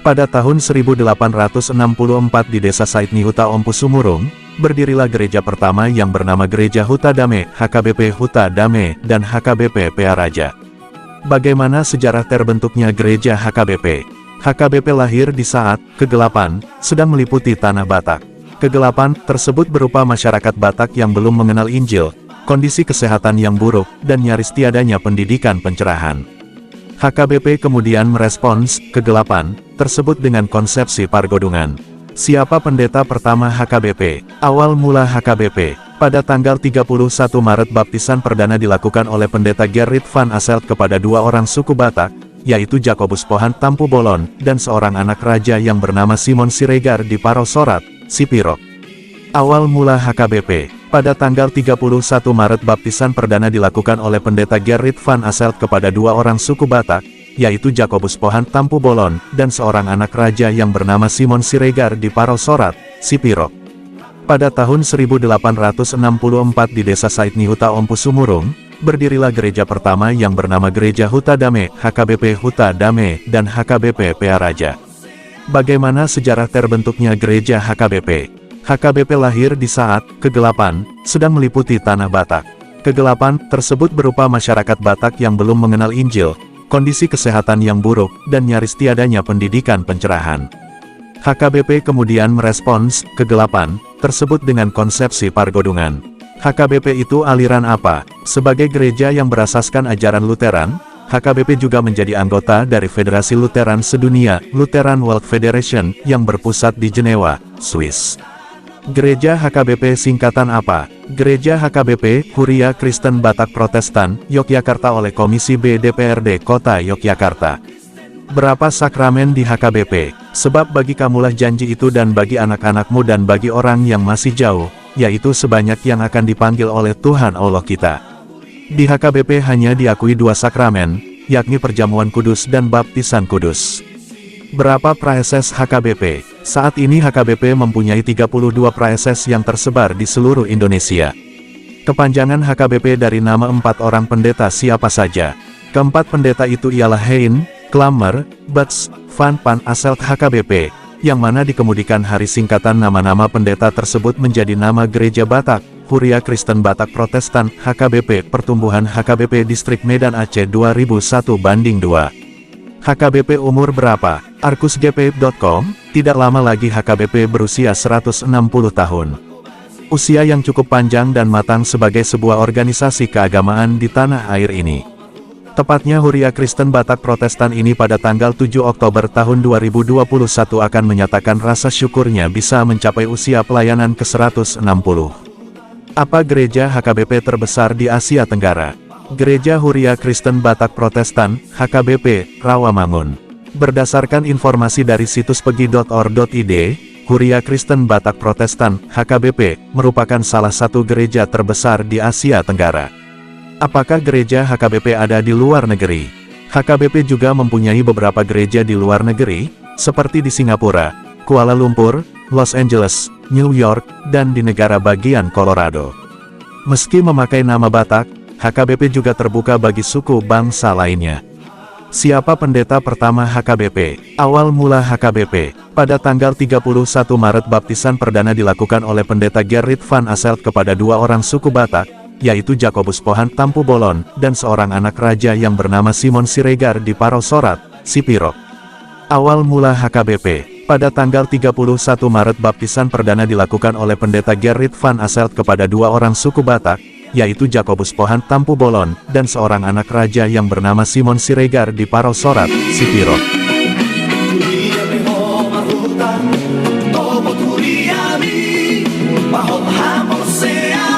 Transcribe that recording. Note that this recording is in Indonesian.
Pada tahun 1864 di desa Sait Nihuta Ompu Sumurung, berdirilah gereja pertama yang bernama Gereja Huta Dame, HKBP Huta Dame, dan HKBP Pea Raja. Bagaimana sejarah terbentuknya gereja HKBP? HKBP lahir di saat kegelapan sedang meliputi tanah Batak. Kegelapan tersebut berupa masyarakat Batak yang belum mengenal Injil, kondisi kesehatan yang buruk, dan nyaris tiadanya pendidikan pencerahan. HKBP kemudian merespons kegelapan tersebut dengan konsepsi pargodungan. Siapa pendeta pertama HKBP? Awal mula HKBP, pada tanggal 31 Maret baptisan perdana dilakukan oleh pendeta Gerrit van Asselt kepada dua orang suku Batak, yaitu Jacobus Pohan Tampu Bolon, dan seorang anak raja yang bernama Simon Siregar di Parosorat, Sipirok. Awal mula HKBP, pada tanggal 31 Maret baptisan perdana dilakukan oleh pendeta Gerrit van Asselt kepada dua orang suku Batak, yaitu Jacobus Pohan Tampu Bolon, dan seorang anak raja yang bernama Simon Siregar di Parosorat, Sipirok. Pada tahun 1864 di desa Sait Nihuta Ompu Sumurung, berdirilah gereja pertama yang bernama Gereja Huta Dame, HKBP Huta Dame, dan HKBP Pea Raja. Bagaimana sejarah terbentuknya gereja HKBP? HKBP lahir di saat kegelapan sedang meliputi tanah Batak. Kegelapan tersebut berupa masyarakat Batak yang belum mengenal Injil, kondisi kesehatan yang buruk, dan nyaris tiadanya pendidikan pencerahan. HKBP kemudian merespons kegelapan tersebut dengan konsepsi pargodungan. HKBP itu aliran apa? Sebagai gereja yang berasaskan ajaran Lutheran, HKBP juga menjadi anggota dari Federasi Lutheran Sedunia, Lutheran World Federation, yang berpusat di Jenewa, Swiss. Gereja HKBP singkatan apa? Gereja HKBP, Huria Kristen Batak Protestan, Yogyakarta oleh Komisi B DPRD Kota Yogyakarta. Berapa sakramen di HKBP? Sebab bagi kamulah janji itu dan bagi anak-anakmu dan bagi orang yang masih jauh, yaitu sebanyak yang akan dipanggil oleh Tuhan Allah kita. Di HKBP hanya diakui dua sakramen, yakni perjamuan kudus dan baptisan kudus. Berapa praeses HKBP? Saat ini HKBP mempunyai 32 praeses yang tersebar di seluruh Indonesia. Kepanjangan HKBP dari nama 4 orang pendeta siapa saja? Keempat pendeta itu ialah Hein, Klammer, Butz, Van Pan Asselt HKBP, yang mana dikemudikan hari singkatan nama-nama pendeta tersebut menjadi nama Gereja Batak, Huria Kristen Batak Protestan, HKBP, Pertumbuhan HKBP Distrik Medan Aceh 2001:2. HKBP umur berapa? Arkusgp.com, tidak lama lagi HKBP berusia 160 tahun. Usia yang cukup panjang dan matang sebagai sebuah organisasi keagamaan di tanah air ini. Tepatnya Huria Kristen Batak Protestan ini pada tanggal 7 Oktober tahun 2021 akan menyatakan rasa syukurnya bisa mencapai usia pelayanan ke-160. Apa gereja HKBP terbesar di Asia Tenggara? Gereja Huria Kristen Batak Protestan, HKBP, Rawamangun. Berdasarkan informasi dari situs pegi.or.id, Huria Kristen Batak Protestan, HKBP, merupakan salah satu gereja terbesar di Asia Tenggara. Apakah gereja HKBP ada di luar negeri? HKBP juga mempunyai beberapa gereja di luar negeri, seperti di Singapura, Kuala Lumpur, Los Angeles, New York, dan di negara bagian Colorado. Meski memakai nama Batak, HKBP juga terbuka bagi suku bangsa lainnya. Siapa pendeta pertama HKBP? Awal mula HKBP, pada tanggal 31 Maret baptisan perdana dilakukan oleh pendeta Gerrit van Asselt kepada dua orang suku Batak, yaitu Jacobus Pohan Tampu Bolon, dan seorang anak raja yang bernama Simon Siregar di Parosorat, Sipirok. Awal mula HKBP, pada tanggal 31 Maret baptisan perdana dilakukan oleh pendeta Gerrit van Asselt kepada dua orang suku Batak, yaitu Jacobus Pohan Tampu Bolon, dan seorang anak raja yang bernama Simon Siregar di Parosorat, Sipirok. Todo por tu y a mí, bajo bajamos sea.